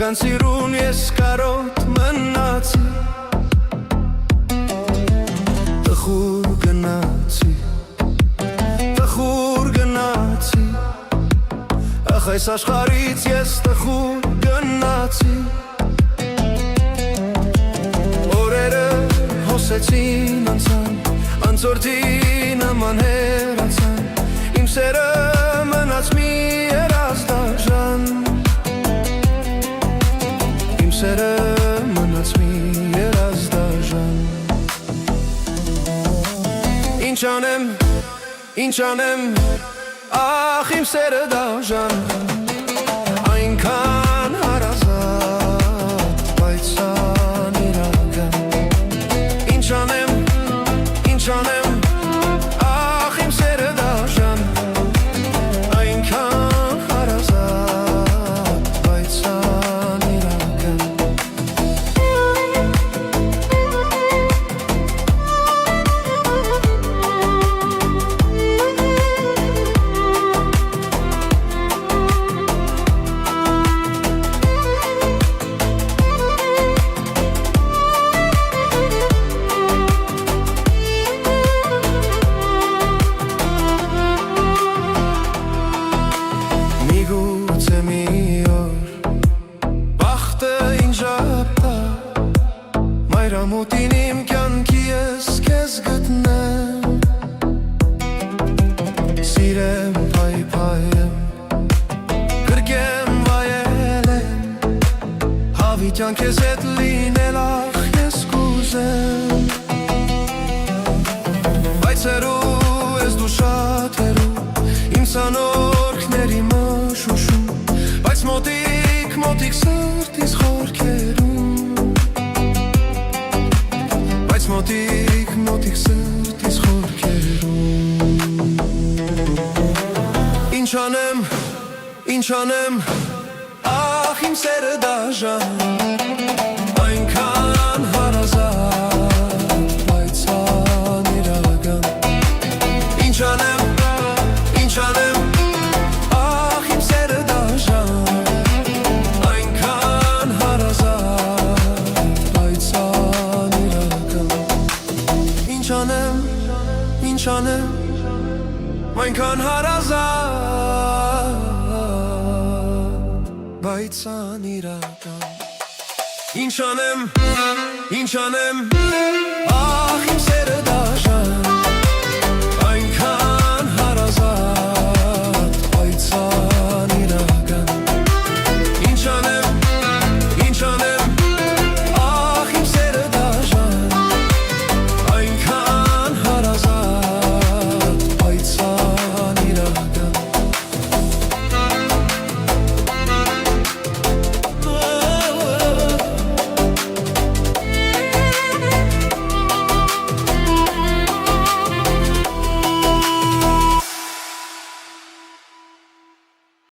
Իրական սիրուն ես կարոտ մնացի, տխուր գնացի, տխուր գնացի, ախ այս աշխարից ես տխուր գնացի, օրերը հոսեցին անցան, անցորդի նման հեռացան, իմ սերը մնաց մի երազդաշան, իմ սերը մնաց մի երազդաշան, ինչ անեմ, ախ իմ սերը դաշան, այնքան հարազատ, բայց անիրական, ինչ անեմ, ախ իմ սերը դաշան, այնքան հարազատ, բայց անիրական, միգուցե մի օր բախտը ինձ ժապտա, մայրամուտին իմ կյանքի ես քեզ գտնեմ, սիրեմ փայփայեմ, կրկեմ վայելեմ, հավիտյան քեզ հետ լինել ախ ես կուզեմ, բայց հեռու ես դու շատ հեռու, իմ սանորքների մշուշում, բայց մոտիկ սրտիս խորքերում, բայց մոտիկ սրտիս խորքերում, ինչ անեմ, ախ իմ սերը դաշան, այնքան հարազատ, բայց անիրական, ինչ անեմ, ախ իմ սերը դաշան, այնքան հարազատ, բայց անիրական, ինչ անեմ, այնքան հարազատ, բայց անիրական, ինչ անեմ, ախ իմ սերը դաշան,